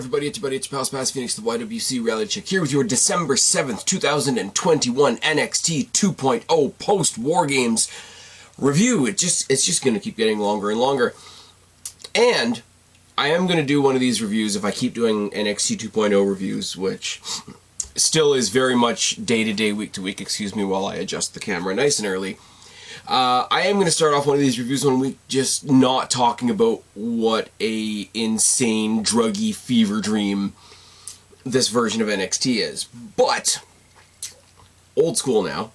everybody? It's your buddy, it's your pal Spaz Phoenix, the YWC reality check, here with your December 7th, 2021 NXT 2.0 post-War Games review. It's just going to keep getting longer and longer. And I am going to do one of these reviews if I keep doing NXT 2.0 reviews, which still is very much day-to-day, week-to-week, excuse me, while I adjust the camera nice and early. I am going to start off one of these reviews one week just not talking about what a insane, druggy fever dream this version of NXT is. But, old school now,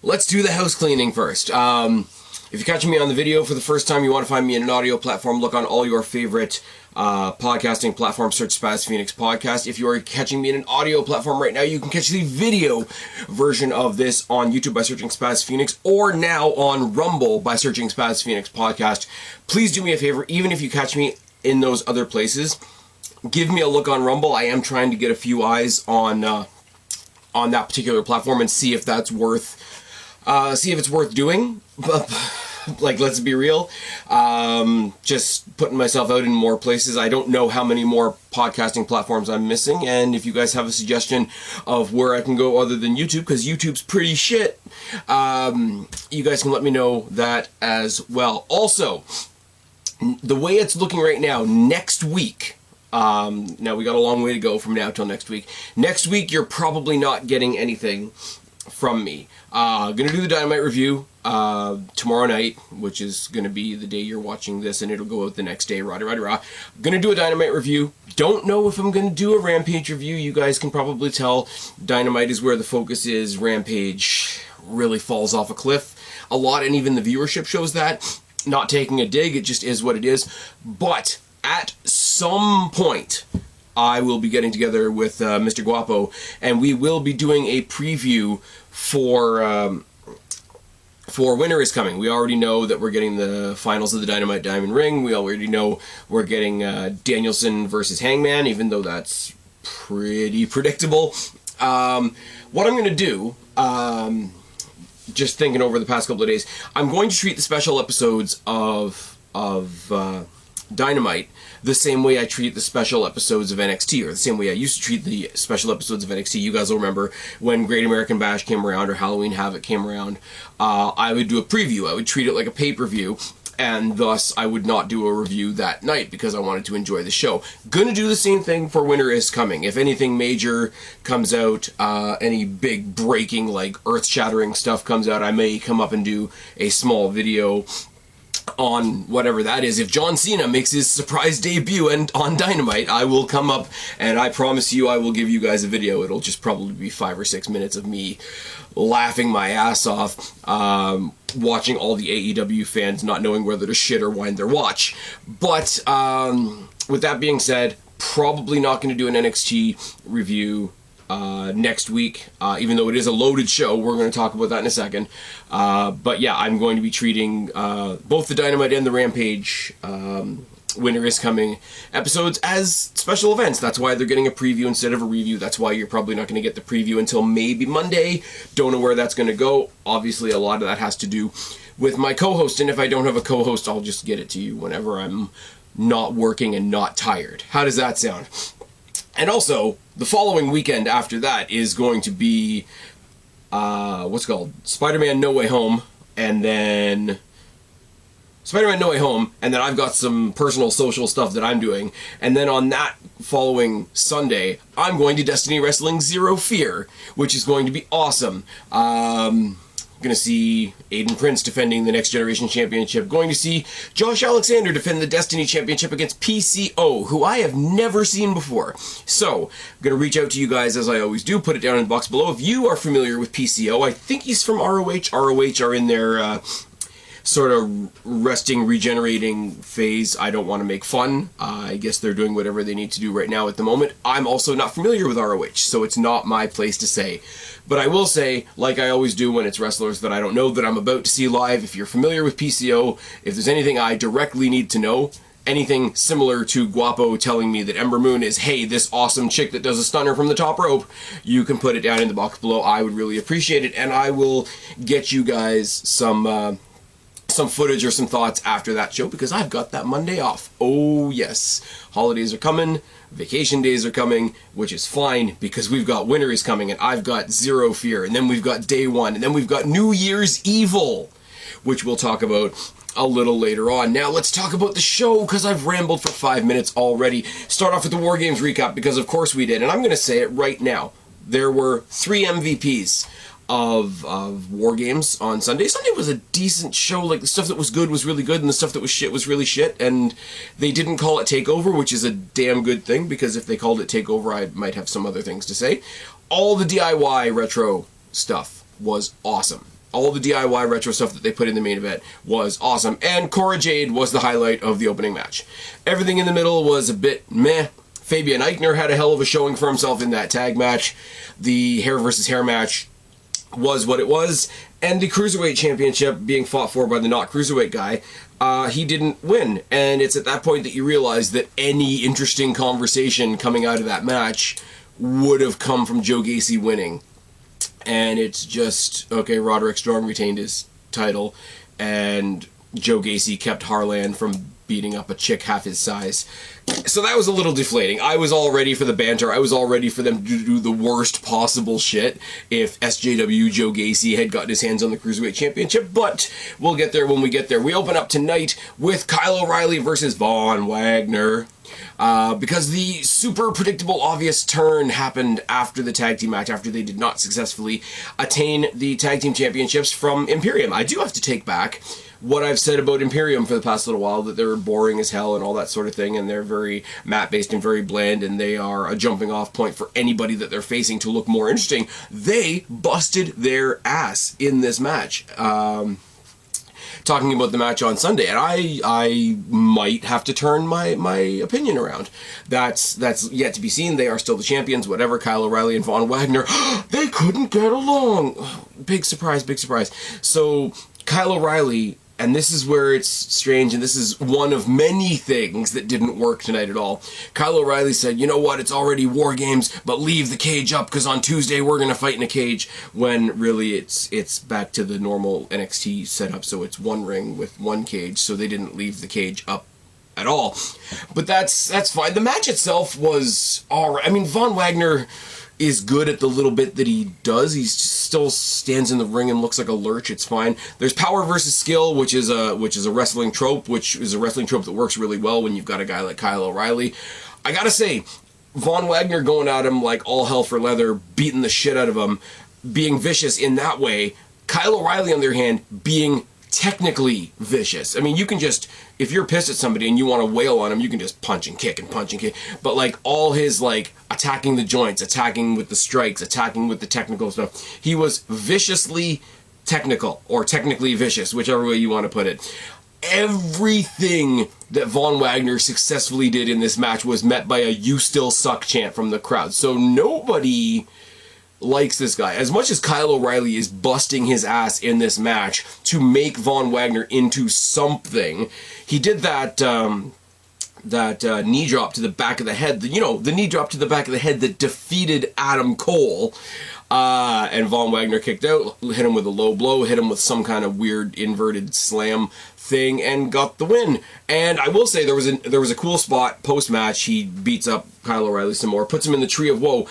let's do the house cleaning first. If you're catching me on the video for the first time, you want to find me in an audio platform, look on all your favorite podcasting platforms, search Spaz Phoenix Podcast. If you are catching me in an audio platform right now, you can catch the video version of this on YouTube by searching Spaz Phoenix, or now on Rumble by searching Spaz Phoenix Podcast. Please do me a favor, even if you catch me in those other places, give me a look on Rumble. I am trying to get a few eyes on that particular platform and see if that's worth it's worth doing. Like, let's be real. Just putting myself out in more places. I don't know how many more podcasting platforms I'm missing, and if you guys have a suggestion of where I can go other than YouTube, because YouTube's pretty shit, you guys can let me know that as well. Also, the way it's looking right now, next week, now we got a long way to go from now till next week. Next week, you're probably not getting anything from me. Gonna do the Dynamite review tomorrow night, which is gonna be the day you're watching this, and it'll go out the next day. Rah. Gonna do a Dynamite review. Don't know if I'm gonna do a Rampage review. You guys can probably tell Dynamite is where the focus is. Rampage really falls off a cliff a lot, and even the viewership shows that. Not taking a dig, it just is what it is. But at some point, I will be getting together with Mr. Guapo, and we will be doing a preview for Winter is Coming. We already know that we're getting the finals of the Dynamite Diamond Ring. We already know we're getting Danielson versus Hangman, even though that's pretty predictable. What I'm going to do, just thinking over the past couple of days, I'm going to treat the special episodes of Dynamite the same way I treat the special episodes of NXT, or the same way I used to treat the special episodes of NXT. You guys will remember when Great American Bash came around or Halloween Havoc came around, I would do a preview. I would treat it like a pay-per-view, and thus I would not do a review that night because I wanted to enjoy the show. Gonna do the same thing for Winter is Coming. If anything major comes out, any big breaking, like earth-shattering stuff comes out, I may come up and do a small video on whatever that is. If John Cena makes his surprise debut on Dynamite, I will come up, and I promise you I will give you guys a video. It'll just probably be 5 or 6 minutes of me laughing my ass off, watching all the AEW fans not knowing whether to shit or wind their watch. But with that being said, probably not going to do an NXT review next week, even though it is a loaded show. We're going to talk about that in a second. But yeah, I'm going to be treating both the Dynamite and the Rampage Winter is Coming episodes as special events. That's why they're getting a preview instead of a review. That's why you're probably not going to get the preview until maybe Monday. Don't know where that's going to go. Obviously, a lot of that has to do with my co-host, and if I don't have a co-host, I'll just get it to you whenever I'm not working and not tired. How does that sound? And also, the following weekend after that is going to be, Spider-Man No Way Home, and then I've got some personal social stuff that I'm doing, and then on that following Sunday, I'm going to Destiny Wrestling Zero Fear, which is going to be awesome. Going to see Aiden Prince defending the Next Generation Championship. Going to see Josh Alexander defend the Destiny Championship against PCO, who I have never seen before. So, I'm going to reach out to you guys as I always do. Put it down in the box below. If you are familiar with PCO, I think he's from ROH. ROH are in their sort of resting, regenerating phase. I don't want to make fun. I guess they're doing whatever they need to do right now at the moment. I'm also not familiar with ROH, so it's not my place to say. But I will say, like I always do when it's wrestlers that I don't know that I'm about to see live, if you're familiar with PCO, if there's anything I directly need to know, anything similar to Guapo telling me that Ember Moon is, hey, this awesome chick that does a stunner from the top rope, you can put it down in the box below. I would really appreciate it, and I will get you guys some footage or some thoughts after that show, because I've got that Monday off. Oh yes, holidays are coming. Vacation days are coming, which is fine because we've got winter is coming and I've got Zero Fear, and then we've got Day One, and then we've got New Year's Evil, which we'll talk about a little later on. Now let's talk about the show, because I've rambled for 5 minutes already. Start off with the War Games recap, because of course we did, and I'm going to say it right now. There were 3 MVPs of War Games on Sunday. Sunday was a decent show. Like, the stuff that was good was really good, and the stuff that was shit was really shit, and they didn't call it TakeOver, which is a damn good thing, because if they called it TakeOver, I might have some other things to say. All the DIY retro stuff was awesome. All the DIY retro stuff that they put in the main event was awesome, and Cora Jade was the highlight of the opening match. Everything in the middle was a bit meh. Fabian Eichner had a hell of a showing for himself in that tag match. The hair versus hair match was what it was, and the Cruiserweight Championship being fought for by the not Cruiserweight guy, he didn't win, and it's at that point that you realize that any interesting conversation coming out of that match would have come from Joe Gacy winning. And it's just, okay, Roderick Strong retained his title, and Joe Gacy kept Harlan from beating up a chick half his size. So that was a little deflating. I was all ready for the banter. I was all ready for them to do the worst possible shit if SJW Joe Gacy had gotten his hands on the Cruiserweight Championship, but we'll get there when we get there. We open up tonight with Kyle O'Reilly versus Von Wagner. Because the super predictable, obvious turn happened after the tag team match, after they did not successfully attain the tag team championships from Imperium. I do have to take back what I've said about Imperium for the past little while, that they're boring as hell and all that sort of thing, and they're very mat-based and very bland, and they are a jumping off point for anybody that they're facing to look more interesting. They busted their ass in this match. Talking about the match on Sunday, and I might have to turn my opinion around. That's yet to be seen. They are still the champions, whatever. Kyle O'Reilly and Von Wagner, they couldn't get along. Big surprise, big surprise. So Kyle O'Reilly, and this is where it's strange, and this is one of many things that didn't work tonight at all. Kyle O'Reilly said, you know what, it's already War Games, but leave the cage up, because on Tuesday we're going to fight in a cage, when really it's back to the normal NXT setup, so it's one ring with one cage, so they didn't leave the cage up at all. But that's fine. The match itself was alright. I mean, Von Wagner is good at the little bit that he does. He still stands in the ring and looks like a lurch. It's fine. There's power versus skill, which is a wrestling trope, which is a wrestling trope that works really well when you've got a guy like Kyle O'Reilly. I gotta say, Von Wagner going at him like all hell for leather, beating the shit out of him, being vicious in that way. Kyle O'Reilly, on the other hand, being technically vicious. I mean, you can just, if you're pissed at somebody and you want to wail on him, you can just punch and kick and punch and kick. But like all his like attacking the joints, attacking with the strikes, attacking with the technical stuff, he was viciously technical, or technically vicious, whichever way you want to put it. Everything that Von Wagner successfully did in this match was met by a "you still suck" chant from the crowd. So nobody likes this guy. As much as Kyle O'Reilly is busting his ass in this match to make Von Wagner into something, he did that knee drop to the back of the head, the knee drop to the back of the head that defeated Adam Cole, and Von Wagner kicked out, hit him with a low blow, hit him with some kind of weird inverted slam thing, and got the win. And I will say there was a cool spot post-match. He beats up Kyle O'Reilly some more, puts him in the Tree of Woe,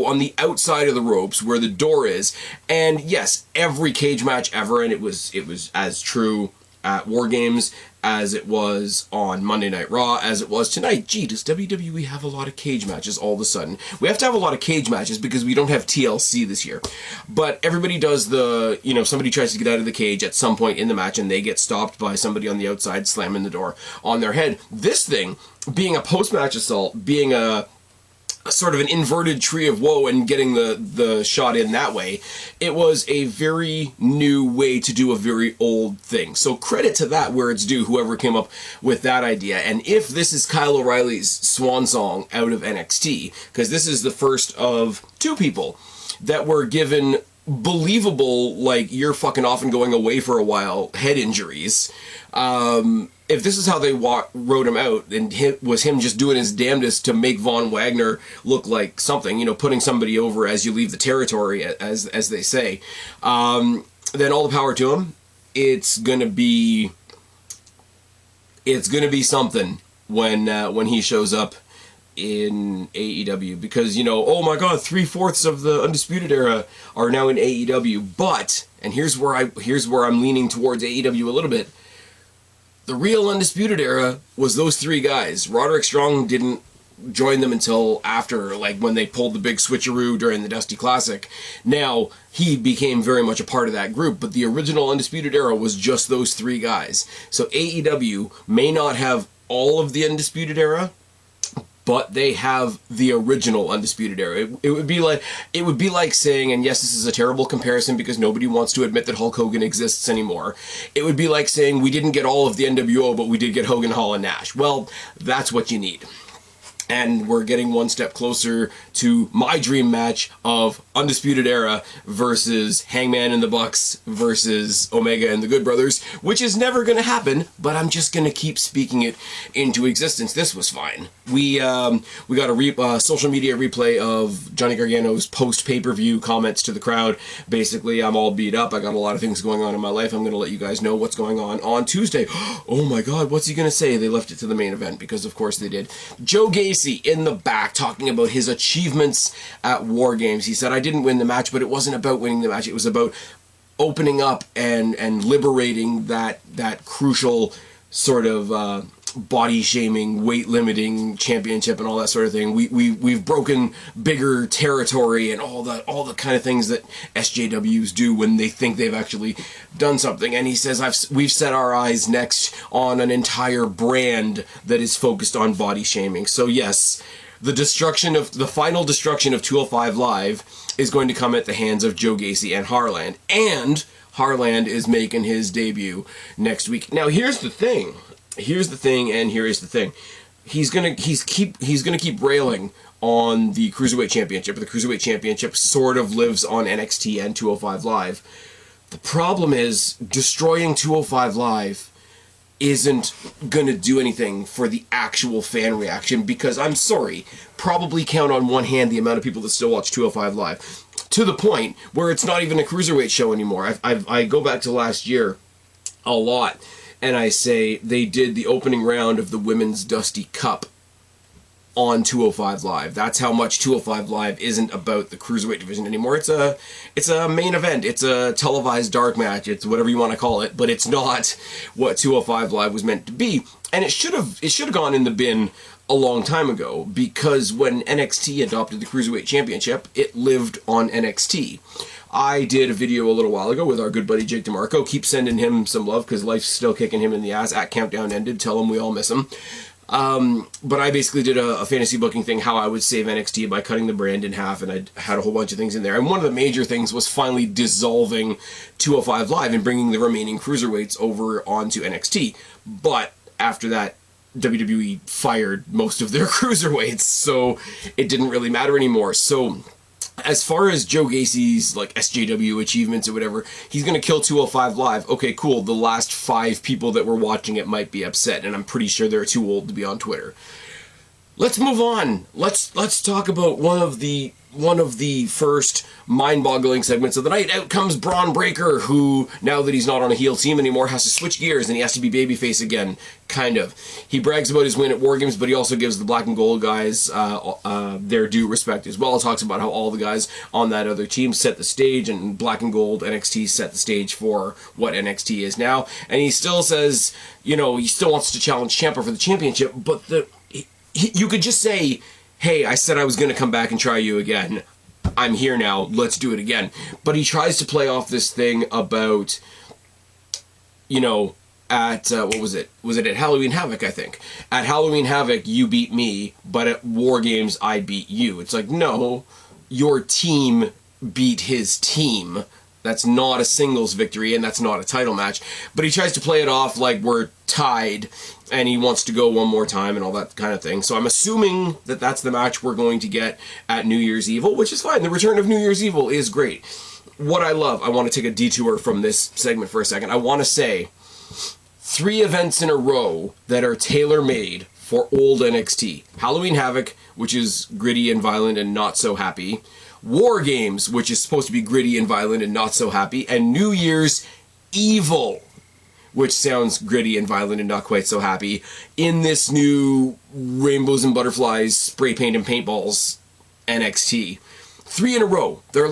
on the outside of the ropes where the door is. And yes, every cage match ever, and it was as true at War Games as it was on Monday Night Raw, as it was tonight. Gee, does WWE have a lot of cage matches all of a sudden? We have to have a lot of cage matches because we don't have TLC this year. But everybody does somebody tries to get out of the cage at some point in the match and they get stopped by somebody on the outside slamming the door on their head. This thing, being a post-match assault, being a sort of an inverted Tree of Woe and getting the shot in that way, it was a very new way to do a very old thing. So credit to that where it's due, whoever came up with that idea. And if this is Kyle O'Reilly's swan song out of NXT, because this is the first of 2 people that were given believable, like, you're fucking off and going away for a while head injuries, if this is how they wrote him out, and it was him just doing his damnedest to make Von Wagner look like something, putting somebody over as you leave the territory, as they say, then all the power to him. It's gonna be something when he shows up in AEW because, you know, oh my god, 3/4 of the Undisputed Era are now in AEW. But, and here's where I'm leaning towards AEW a little bit. The real Undisputed Era was those three guys. Roderick Strong didn't join them until after, like when they pulled the big switcheroo during the Dusty Classic. Now, he became very much a part of that group, but the original Undisputed Era was just those three guys. So AEW may not have all of the Undisputed Era, but they have the original Undisputed Era. It would be like saying, and yes, this is a terrible comparison because nobody wants to admit that Hulk Hogan exists anymore. It would be like saying we didn't get all of the NWO, but we did get Hogan, Hall, and Nash. Well, that's what you need. And we're getting one step closer to my dream match of Undisputed Era versus Hangman and the Bucks versus Omega and the Good Brothers, which is never going to happen, but I'm just going to keep speaking it into existence. This was fine. We got a social media replay of Johnny Gargano's post-pay-per-view comments to the crowd. Basically, I'm all beat up. I got a lot of things going on in my life. I'm going to let you guys know what's going on Tuesday. Oh my god, what's he going to say? They left it to the main event, because of course they did. Joe Gacy in the back talking about his achievements at War Games. He said, I didn't win the match, but it wasn't about winning the match. It was about opening up and liberating that crucial sort of body shaming, weight limiting championship and all that sort of thing. We've broken bigger territory and all the kind of things that SJWs do when they think they've actually done something. And he says we've set our eyes next on an entire brand that is focused on body shaming. So yes, the final destruction of 205 Live is going to come at the hands of Joe Gacy and Harland. And Harland is making his debut next week. Now here's the thing. Here's the thing. He's gonna keep railing on the Cruiserweight Championship. The Cruiserweight Championship sort of lives on NXT and 205 Live. The problem is destroying 205 Live isn't gonna do anything for the actual fan reaction, because I'm sorry, probably count on one hand the amount of people that still watch 205 Live, to the point where it's not even a Cruiserweight show anymore. I go back to last year a lot, and I say they did the opening round of the Women's Dusty Cup on 205 Live. That's how much 205 Live isn't about the Cruiserweight division anymore. It's a main event. It's a televised dark match. It's whatever you want to call it, but it's not what 205 Live was meant to be. And it should have gone in the bin a long time ago, because when NXT adopted the Cruiserweight Championship, it lived on NXT. I did a video a little while ago with our good buddy Jake DeMarco. Keep sending him some love, because life's still kicking him in the ass. At Countdown Ended, tell him we all miss him. But I basically did a fantasy booking thing, how I would save NXT by cutting the brand in half, and I had a whole bunch of things in there. And one of the major things was finally dissolving 205 Live and bringing the remaining Cruiserweights over onto NXT. But after that, WWE fired most of their Cruiserweights, so it didn't really matter anymore. So as far as Joe Gacy's like SJW achievements or whatever, he's gonna kill 205 Live. Okay, cool. The last 5 people that were watching it might be upset, and I'm pretty sure they're too old to be on Twitter. Let's move on. Let's talk about one of the first mind-boggling segments of the night. Out comes Braun Breaker, who, now that he's not on a heel team anymore, has to switch gears and he has to be babyface again, kind of. He brags about his win at War Games, but he also gives the black and gold guys their due respect as well. Talks about how all the guys on that other team set the stage, and black and gold NXT set the stage for what NXT is now. And he still says, you know, he still wants to challenge Ciampa for the championship, but you could just say, hey, I said I was going to come back and try you again. I'm here now. Let's do it again. But he tries to play off this thing about, you know, at, what was it? Was it at Halloween Havoc, I think? At Halloween Havoc, you beat me, but at War Games, I beat you. It's like, no, your team beat his team. That's not a singles victory, and that's not a title match. But he tries to play it off like we're tied, and he wants to go one more time and all that kind of thing. So I'm assuming that that's the match we're going to get at New Year's Evil, which is fine. The return of New Year's Evil is great. What I love, I want to take a detour from this segment for a second. I want to say 3 events in a row that are tailor-made for old NXT. Halloween Havoc, which is gritty and violent and not so happy. War Games, which is supposed to be gritty and violent and not so happy. And New Year's Evil, which sounds gritty and violent and not quite so happy, in this new rainbows and butterflies, spray paint and paintballs NXT. 3 in a row. There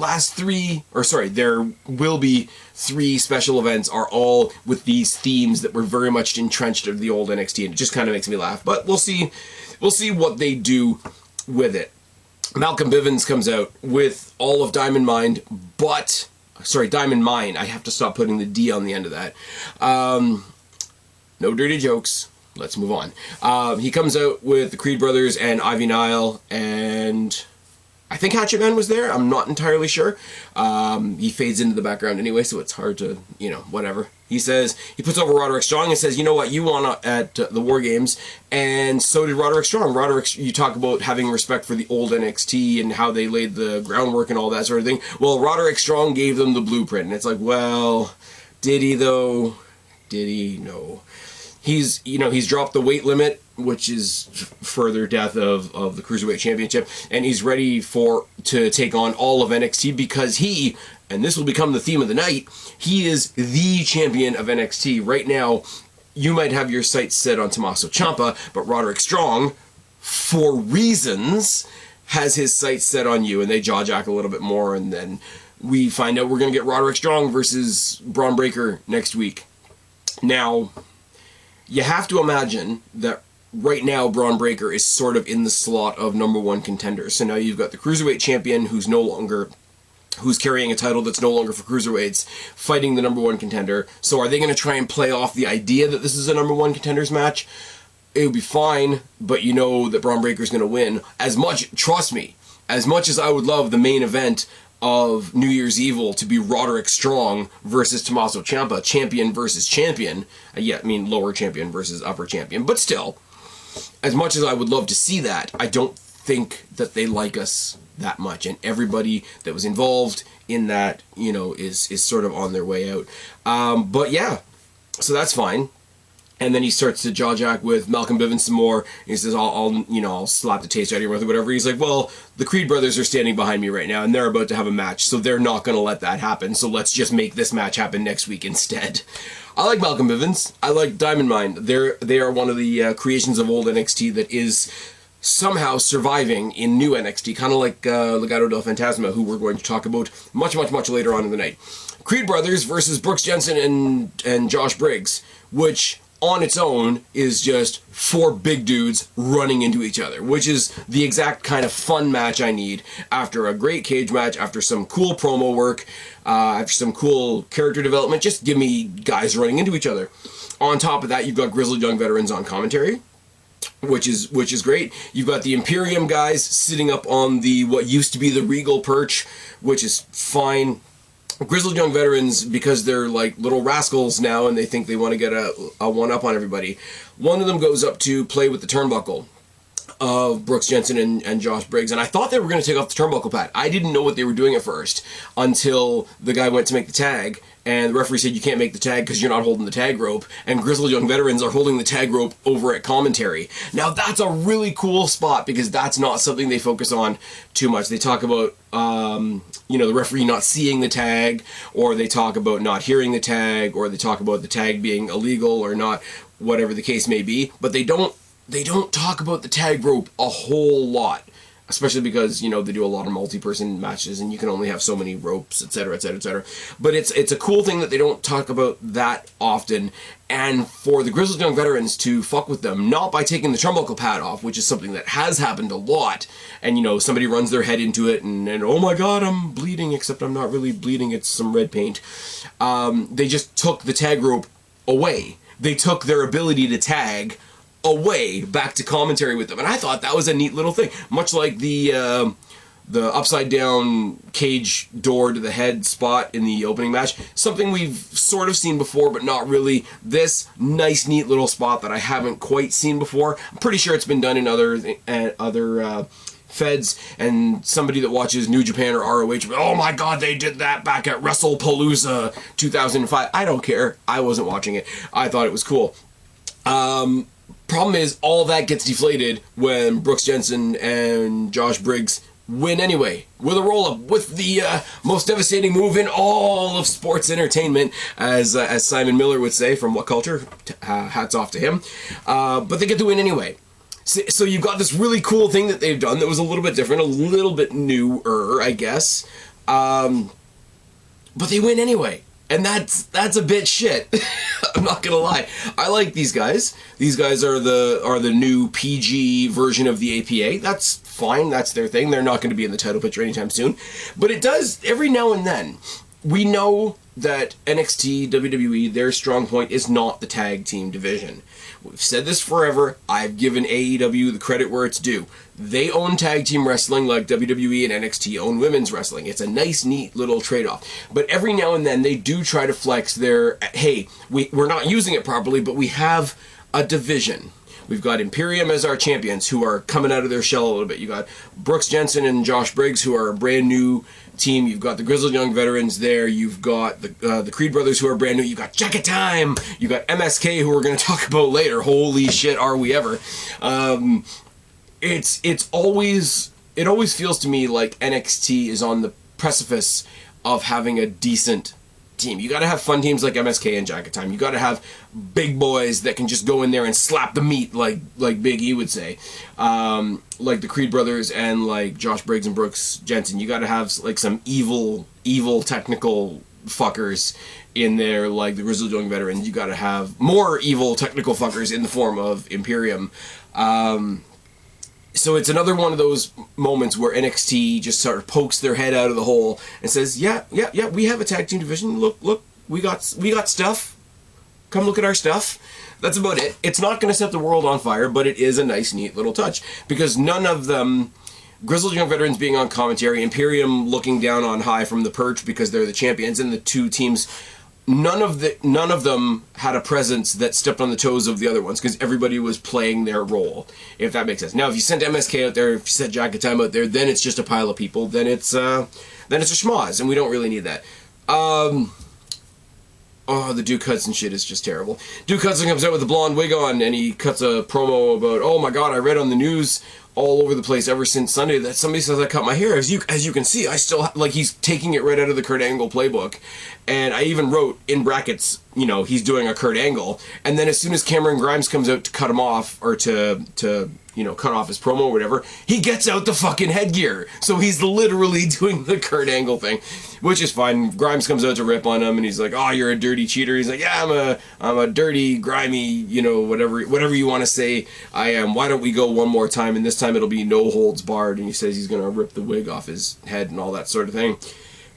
will be 3 special events are all with these themes that were very much entrenched of the old NXT, and it just kind of makes me laugh. But we'll see what they do with it. Malcolm Bivens comes out with all of Diamond Mine. I have to stop putting the D on the end of that. No dirty jokes. Let's move on. He comes out with the Creed Brothers and Ivy Nile, and I think Hatchet Man was there. I'm not entirely sure. He fades into the background anyway, so it's hard to, whatever. He puts over Roderick Strong and says, you know what, you won at the War Games, and so did Roderick Strong. You talk about having respect for the old NXT and how they laid the groundwork and all that sort of thing. Well, Roderick Strong gave them the blueprint, and it's like, well, did he though? Did he? No. He's dropped the weight limit, which is further death of the Cruiserweight Championship, and he's ready to take on all of NXT because and this will become the theme of the night, he is the champion of NXT. Right now, you might have your sights set on Tommaso Ciampa, but Roderick Strong, for reasons, has his sights set on you, and they jaw-jack a little bit more, and then we find out we're going to get Roderick Strong versus Braun Breaker next week. Now, you have to imagine that right now Braun Breaker is sort of in the slot of number 1 contender. So now you've got the Cruiserweight Champion who's carrying a title that's no longer for Cruiserweights, fighting the number 1 contender. So are they going to try and play off the idea that this is a number 1 contenders match? It would be fine, but you know that Braun Breaker's going to win. Trust me, as much as I would love the main event of New Year's Evil to be Roderick Strong versus Tommaso Ciampa, champion versus champion. Lower champion versus upper champion. But still, as much as I would love to see that, I don't think that they like us that much. And everybody that was involved in that, is sort of on their way out. But yeah, so that's fine. And then he starts to jaw-jack with Malcolm Bivens some more. He says, I'll slap the taste out of your mouth or whatever. He's like, well, the Creed Brothers are standing behind me right now, and they're about to have a match, so they're not going to let that happen. So let's just make this match happen next week instead. I like Malcolm Bivens. I like Diamond Mine. They are one of the creations of old NXT that is somehow surviving in new NXT, kind of like Legado del Fantasma, who we're going to talk about much, much, much later on in the night. Creed Brothers versus Brooks Jensen and Josh Briggs, which on its own is just 4 big dudes running into each other, which is the exact kind of fun match I need after a great cage match, after some cool promo work, after some cool character development. Just give me guys running into each other. On top of that, you've got Grizzled Young Veterans on commentary, which is great. You've got the Imperium guys sitting up on what used to be the Regal perch, which is fine. Grizzled Young Veterans, because they're like little rascals now and they think they want to get a one-up on everybody, one of them goes up to play with the turnbuckle of Brooks Jensen and Josh Briggs, and I thought they were going to take off the turnbuckle pad. I didn't know what they were doing at first until the guy went to make the tag, and the referee said you can't make the tag because you're not holding the tag rope, and Grizzled Young Veterans are holding the tag rope over at commentary. Now that's a really cool spot because that's not something they focus on too much. They talk about the referee not seeing the tag, or they talk about not hearing the tag, or they talk about the tag being illegal or not, whatever the case may be, but they don't talk about the tag rope a whole lot, especially because, they do a lot of multi-person matches and you can only have so many ropes, etc., etc., etc. But it's a cool thing that they don't talk about that often, and for the Grizzled Young Veterans to fuck with them, not by taking the turnbuckle pad off, which is something that has happened a lot, and, somebody runs their head into it and oh my god, I'm bleeding, except I'm not really bleeding, it's some red paint. They just took the tag rope away. They took their ability to tag away back to commentary with them, and I thought that was a neat little thing, much like the upside down cage door to the head spot in the opening match, something we've sort of seen before but not really. This nice neat little spot that I haven't quite seen before. I'm pretty sure it's been done in other feds, and somebody that watches New Japan or ROH, oh my god, they did that back at WrestlePalooza 2005. I don't care, I wasn't watching it, I thought it was cool. Problem is, all that gets deflated when Brooks Jensen and Josh Briggs win anyway, with a roll-up, with the most devastating move in all of sports entertainment, as Simon Miller would say from What Culture. Hats off to him. But they get the win anyway. So you've got this really cool thing that they've done that was a little bit different, a little bit newer, I guess. But they win anyway. And that's a bit shit. I'm not gonna lie. I like these guys. These guys are the new PG version of the APA. That's fine. That's their thing. They're not going to be in the title picture anytime soon. But it does every now and then. We know that NXT, WWE, their strong point is not the tag team division. We've said this forever. I've given AEW the credit where it's due. They own tag team wrestling like WWE and NXT own women's wrestling. It's a nice, neat little trade-off. But every now and then they do try to flex their, hey, we're not using it properly, but we have a division. We've got Imperium as our champions who are coming out of their shell a little bit. You got Brooks Jensen and Josh Briggs who are a brand new team. You've got the Grizzled Young Veterans there. You've got the Creed Brothers who are brand new. You've got Jacket Time. You've got MSK who we're going to talk about later. Holy shit, are we ever? It always feels to me like NXT is on the precipice of having a decent team. You got to have fun teams like MSK and Jacket Time. You got to have big boys that can just go in there and slap the meat, like Big E would say, like the Creed Brothers and like Josh Briggs and Brooks Jensen. You got to have like some evil technical fuckers in there, like the Grizzled Young Veterans. You got to have more evil technical fuckers in the form of Imperium. So it's another one of those moments where NXT just sort of pokes their head out of the hole and says, yeah, we have a tag team division. Look, we got stuff. Come look at our stuff. That's about it. It's not going to set the world on fire, but it is a nice, neat little touch. Because none of them, Grizzled Young Veterans being on commentary, Imperium looking down on high from the perch because they're the champions, and the two teams, none of them had a presence that stepped on the toes of the other ones because everybody was playing their role, if that makes sense. Now, if you sent MSK out there, if you sent Jacket Time out there, then it's just a pile of people. Then it's a schmoz, and we don't really need that. The Duke Hudson shit is just terrible. Duke Hudson comes out with a blonde wig on, and he cuts a promo about, oh my god, I read on the news all over the place ever since Sunday that somebody says I cut my hair. As you can see, I still, like, he's taking it right out of the Kurt Angle playbook. And I even wrote in brackets, he's doing a Kurt Angle. And then as soon as Cameron Grimes comes out to cut him off, or to cut off his promo or whatever, he gets out the fucking headgear. So he's literally doing the Kurt Angle thing, which is fine. Grimes comes out to rip on him, and he's like, oh, you're a dirty cheater. He's like, yeah, I'm a dirty, grimy, whatever you want to say I am. Why don't we go one more time? And this time it'll be no holds barred. And he says he's going to rip the wig off his head and all that sort of thing.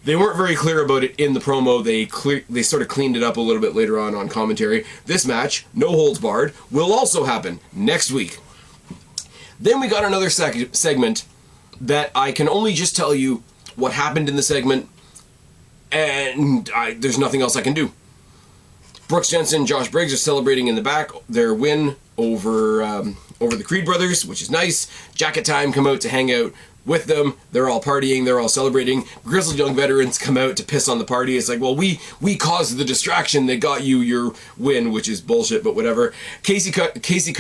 They weren't very clear about it in the promo. They sort of cleaned it up a little bit later on commentary. This match, no holds barred, will also happen next week. Then we got another segment that I can only just tell you what happened in the segment, and there's nothing else I can do. Brooks Jensen and Josh Briggs are celebrating in the back their win over the Creed Brothers, which is nice. Jacket Time come out to hang out with them. They're all partying. They're all celebrating. Grizzled Young Veterans come out to piss on the party. It's like, well, we caused the distraction that got you your win, which is bullshit, but whatever. Caden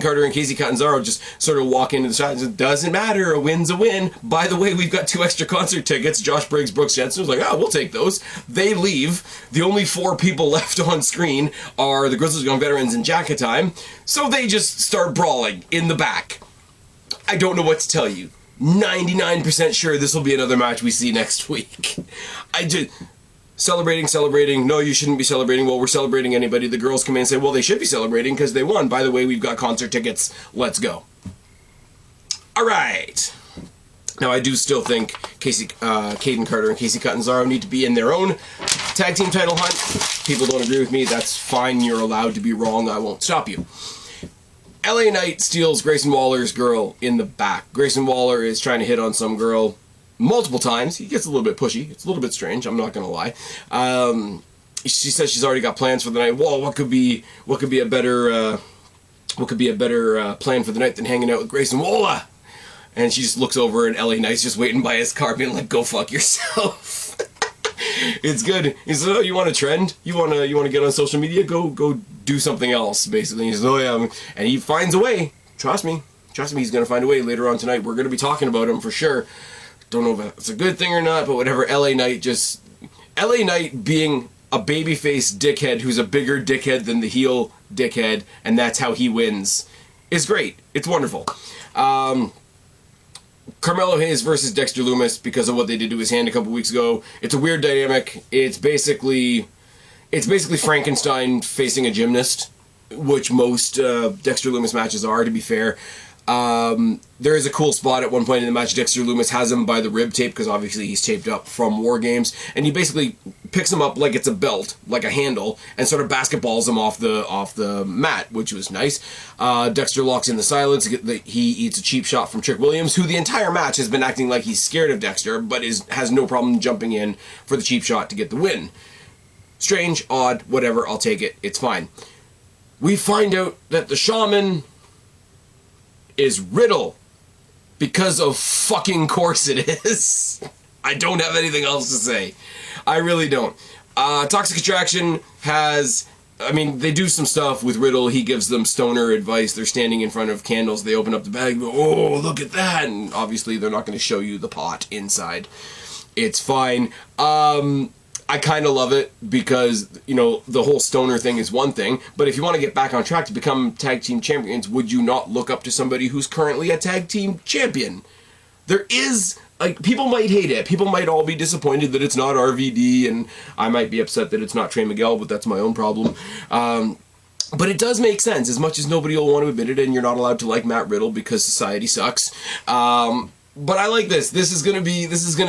Carter and Casey Catanzaro just sort of walk into the shot and say, doesn't matter, a win's a win. By the way, we've got 2 extra concert tickets. Josh Briggs, Brooks Jensen was like, we'll take those. They leave. The only 4 people left on screen are the Grizzled Young Veterans and Jacket Time. So they just start brawling in the back. I don't know what to tell you. 99% sure this will be another match we see next week. Celebrating. No, you shouldn't be celebrating. Well, we're celebrating anybody. The girls come in and say, well, they should be celebrating because they won. By the way, we've got concert tickets. Let's go. All right. Now, I do still think Caden Carter and Casey Catanzaro need to be in their own tag team title hunt. People don't agree with me. That's fine. You're allowed to be wrong. I won't stop you. LA Knight steals Grayson Waller's girl in the back. Grayson Waller is trying to hit on some girl multiple times. He gets a little bit pushy. It's a little bit strange. I'm not going to lie. She says she's already got plans for the night. Well, what could be a better plan for the night than hanging out with Grayson Waller? And she just looks over, and LA Knight's just waiting by his car, being like, "Go fuck yourself." It's good. He says, "Oh, you want a trend? You want to get on social media? Go do something else." Basically, he says, "Oh yeah," and he finds a way. Trust me, trust me, he's going to find a way later on tonight. We're going to be talking about him for sure. Don't know if it's a good thing or not, but whatever. LA Knight being a babyface dickhead who's a bigger dickhead than the heel dickhead, and that's how he wins, is great. It's wonderful. Carmelo Hayes versus Dexter Lumis because of what they did to his hand a couple weeks ago. It's a weird dynamic. It's basically Frankenstein facing a gymnast, which most Dexter Lumis matches are, to be fair. There is a cool spot at one point in the match. Dexter Lumis has him by the rib tape, because obviously he's taped up from War Games, and he basically picks him up like it's a belt, like a handle, and sort of basketballs him off the mat, which was nice. Dexter locks in the silence. He eats a cheap shot from Trick Williams, who the entire match has been acting like he's scared of Dexter, but has no problem jumping in for the cheap shot to get the win. Strange, odd, whatever, I'll take it. It's fine. We find out that the shaman is Riddle, because of fucking course it is. I don't have anything else to say. I really don't. Toxic Attraction they do some stuff with Riddle. He gives them stoner advice. They're standing in front of candles. They open up the bag. Oh, look at that. And obviously they're not going to show you the pot inside. It's fine. I kind of love it because, the whole stoner thing is one thing, but if you want to get back on track to become tag team champions, would you not look up to somebody who's currently a tag team champion? There is, people might hate it. People might all be disappointed that it's not RVD, and I might be upset that it's not Trey Miguel, but that's my own problem. But it does make sense, as much as nobody will want to admit it, and you're not allowed to like Matt Riddle because society sucks. But I like this. This is gonna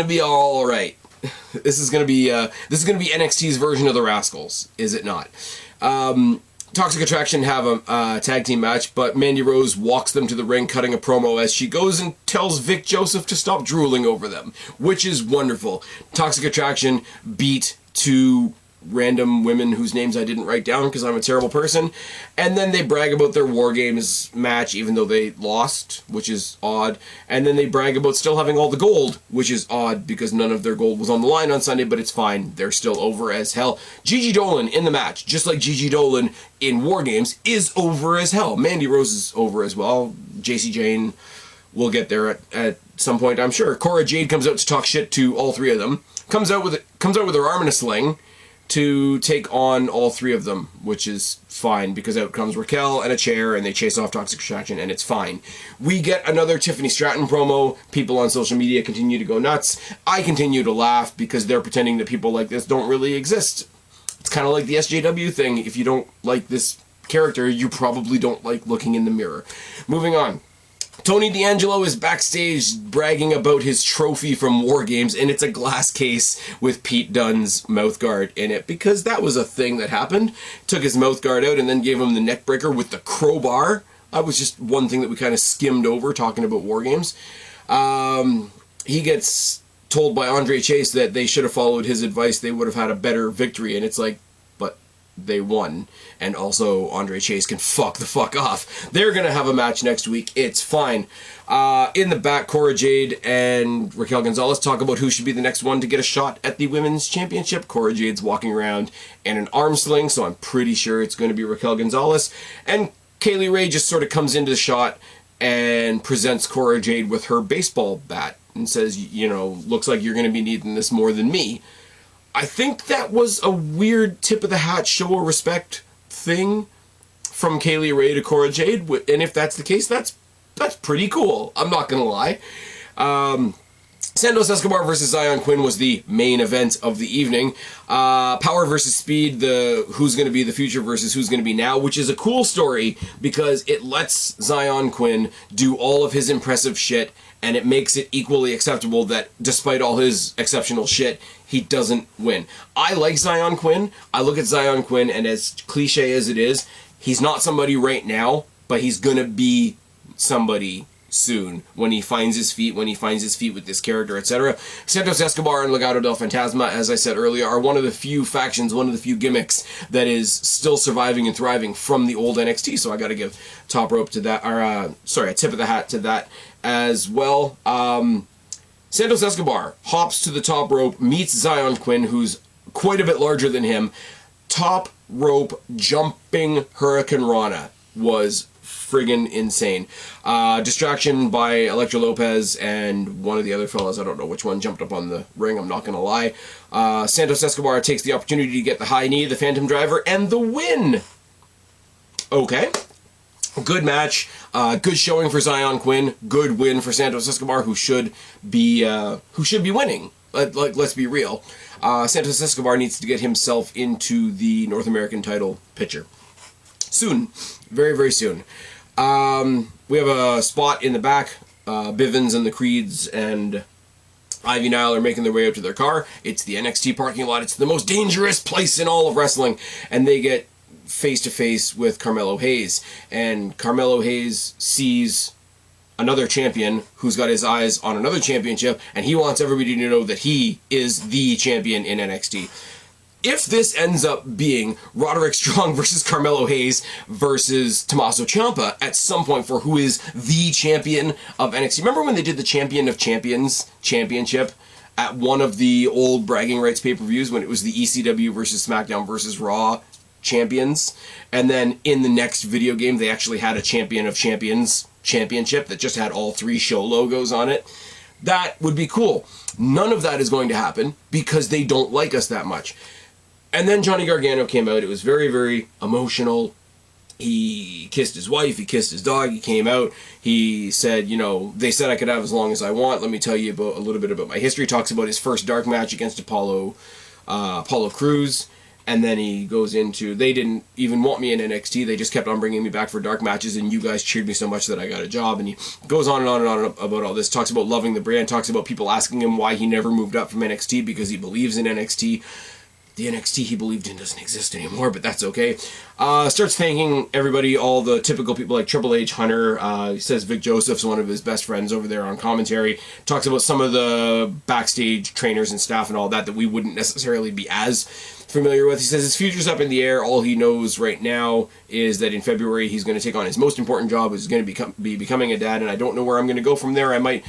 be all right. This is gonna be NXT's version of the Rascals, is it not? Toxic Attraction have a tag team match, but Mandy Rose walks them to the ring, cutting a promo as she goes and tells Vic Joseph to stop drooling over them, which is wonderful. Toxic Attraction beat two random women whose names I didn't write down because I'm a terrible person, and then they brag about their War Games match even though they lost, which is odd, and then they brag about still having all the gold, which is odd because none of their gold was on the line on Sunday, but it's fine, they're still over as hell. Gigi Dolan in the match, just like Gigi Dolan in War Games, is over as hell. Mandy Rose is over as well. JC Jane will get there at some point, I'm sure. Cora Jade comes out to talk shit to all three of them, comes out with her arm in a sling to take on all three of them, which is fine, because out comes Raquel and a chair, and they chase off Toxic Attraction, and it's fine. We get another Tiffany Stratton promo. People on social media continue to go nuts. I continue to laugh because they're pretending that people like this don't really exist. It's kind of like the SJW thing. If you don't like this character, you probably don't like looking in the mirror. Moving on. Tony D'Angelo is backstage bragging about his trophy from War Games, and it's a glass case with Pete Dunne's mouthguard in it, because that was a thing that happened. Took his mouthguard out and then gave him the neck breaker with the crowbar. That was just one thing that we kind of skimmed over talking about War Games. He gets told by Andre Chase that they should have followed his advice. They would have had a better victory, and it's like, but they won. And also, Andre Chase can fuck the fuck off. They're going to have a match next week. It's fine. In the back, Cora Jade and Raquel Gonzalez talk about who should be the next one to get a shot at the Women's Championship. Cora Jade's walking around in an arm sling, so I'm pretty sure it's going to be Raquel Gonzalez. And Kaylee Ray just sort of comes into the shot and presents Cora Jade with her baseball bat and says, looks like you're going to be needing this more than me. I think that was a weird tip-of-the-hat show of respect thing from Kaylee Ray to Cora Jade, and if that's the case, that's pretty cool. I'm not gonna lie. Santos Escobar versus Zion Quinn was the main event of the evening. Power versus Speed, the who's going to be the future versus who's going to be now, which is a cool story because it lets Zion Quinn do all of his impressive shit, and it makes it equally acceptable that despite all his exceptional shit, he doesn't win. I like Zion Quinn. I look at Zion Quinn, and as cliche as it is, he's not somebody right now, but he's going to be somebody soon when he finds his feet with this character, etc. Santos Escobar and Legado del Fantasma, as I said earlier, are one of the few factions, one of the few gimmicks that is still surviving and thriving from the old NXT, so I gotta give top rope to that, a tip of the hat to that as well. Santos Escobar hops to the top rope, meets Zion Quinn, who's quite a bit larger than him. Top rope jumping Hurricane Rana was friggin' insane. Distraction by Elektra Lopez and one of the other fellas, I don't know which one, jumped up on the ring, I'm not gonna lie. Santos Escobar takes the opportunity to get the high knee, the Phantom Driver, and the win! Okay. Good match, good showing for Zion Quinn, good win for Santos Escobar, who should be winning. Let's be real. Santos Escobar needs to get himself into the North American title picture. Soon. Very, very soon. We have a spot in the back. Bivens and the Creeds and Ivy Nile are making their way up to their car. It's the NXT parking lot. It's the most dangerous place in all of wrestling. And they get face-to-face with Carmelo Hayes. And Carmelo Hayes sees another champion who's got his eyes on another championship, and he wants everybody to know that he is the champion in NXT. If this ends up being Roderick Strong versus Carmelo Hayes versus Tommaso Ciampa at some point for who is the champion of NXT. Remember when they did the Champion of Champions championship at one of the old Bragging Rights pay-per-views when it was the ECW versus SmackDown versus Raw champions? And then in the next video game, they actually had a Champion of Champions championship that just had all 3 show logos on it. That would be cool. None of that is going to happen because they don't like us that much. And then Johnny Gargano came out. It was very, very emotional. He kissed his wife. He kissed his dog. He came out. He said, you know, they said I could have as long as I want. Let me tell you about a little bit about my history. Talks about his first dark match against Apollo Crews. And then he goes into, they didn't even want me in NXT. They just kept on bringing me back for dark matches, and you guys cheered me so much that I got a job. And he goes on and on and on about all this. Talks about loving the brand. Talks about people asking him why he never moved up from NXT because he believes in NXT. The NXT he believed in doesn't exist anymore, but that's okay. Starts thanking everybody, all the typical people like Triple H, Hunter. He says Vic Joseph's one of his best friends over there on commentary. Talks about some of the backstage trainers and staff and all that we wouldn't necessarily be as familiar with. He says his future's up in the air. All he knows right now is that in February he's going to take on his most important job, which is going to be becoming a dad, and I don't know where I'm going to go from there. I might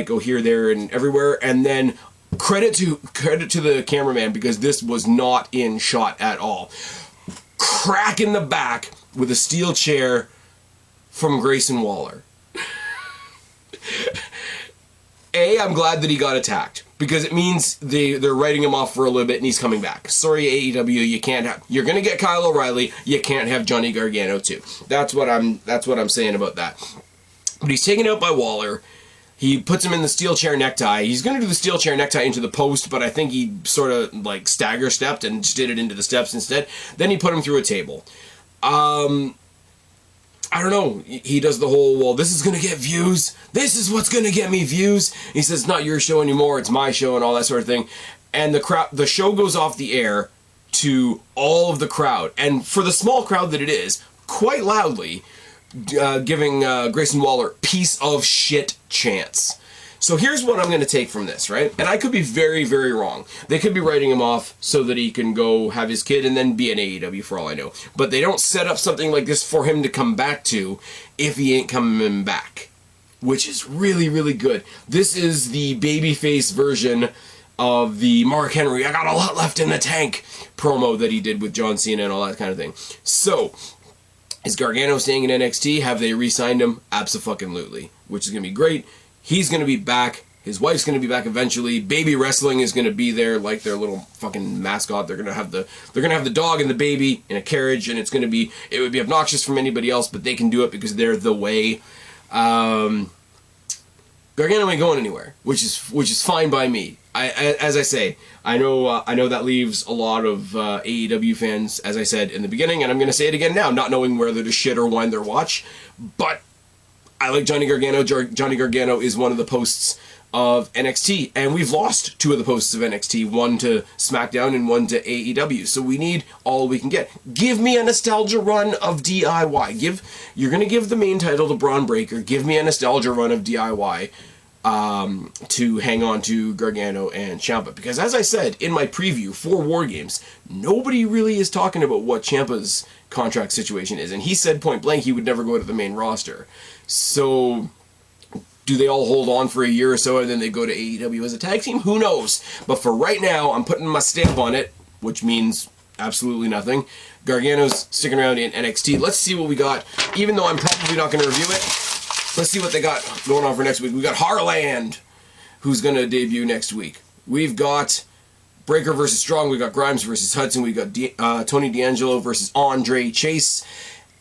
go here, there, and everywhere. And then credit to the cameraman, because this was not in shot at all. Crack in the back with a steel chair from Grayson Waller. I'm glad that he got attacked, because it means they're writing him off for a little bit and he's coming back. Sorry, AEW, you're gonna get Kyle O'Reilly, you can't have Johnny Gargano too. That's what I'm saying about that. But he's taken out by Waller. He puts him in the steel chair necktie. He's going to do the steel chair necktie into the post, but I think he sort of like stagger stepped and just did it into the steps instead. Then he put him through a table. I don't know. He does the whole, well, this is going to get views. This is what's going to get me views. He says, it's not your show anymore. It's my show and all that sort of thing. And the show goes off the air to all of the crowd. And for the small crowd that it is, quite loudly, giving Grayson Waller piece of shit chants. So here's what I'm going to take from this, right? And I could be very, very wrong. They could be writing him off so that he can go have his kid and then be in AEW for all I know. But they don't set up something like this for him to come back to if he ain't coming back, which is really, really good. This is the babyface version of the Mark Henry, I got a lot left in the tank promo that he did with John Cena and all that kind of thing. So, is Gargano staying in NXT? Have they re-signed him? Abso-fucking-lutely. Which is going to be great. He's going to be back. His wife's going to be back eventually. Baby Wrestling is going to be there like their little fucking mascot. They're going to have the dog and the baby in a carriage, and it would be obnoxious from anybody else, but they can do it because they're the way. Gargano ain't going anywhere, which is fine by me. As I say, I know that leaves a lot of AEW fans, as I said in the beginning, and I'm going to say it again now, not knowing whether to shit or wind their watch, but I like Johnny Gargano. Johnny Gargano is one of the posts of NXT, and we've lost 2 of the posts of NXT, one to SmackDown and one to AEW, so we need all we can get. Give me a nostalgia run of DIY. You're going to give the main title to Braun Breaker. Give me a nostalgia run of DIY. To hang on to Gargano and Ciampa, because as I said in my preview for War Games, nobody really is talking about what Ciampa's contract situation is, and he said point blank he would never go to the main roster. So do they all hold on for a year or so and then they go to AEW as a tag team? Who knows? But for right now, I'm putting my stamp on it, which means absolutely nothing. Gargano's sticking around in NXT. Let's see what we got. Even though I'm probably not going to review it, let's see what they got going on for next week. We got Harland, who's going to debut next week. We've got Breaker versus Strong. We've got Grimes versus Hudson. We've got Tony D'Angelo versus Andre Chase.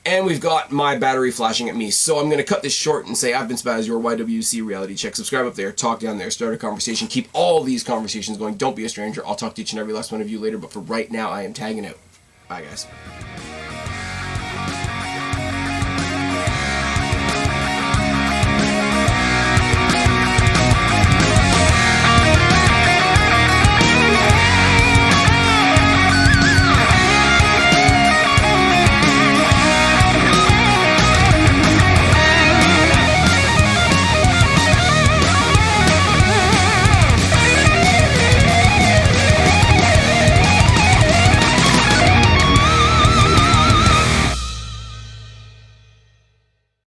And we've got my battery flashing at me. So I'm going to cut this short and say I've been Spaz, your YWC reality check. Subscribe up there, talk down there, start a conversation. Keep all these conversations going. Don't be a stranger. I'll talk to each and every last one of you later. But for right now, I am tagging out. Bye, guys.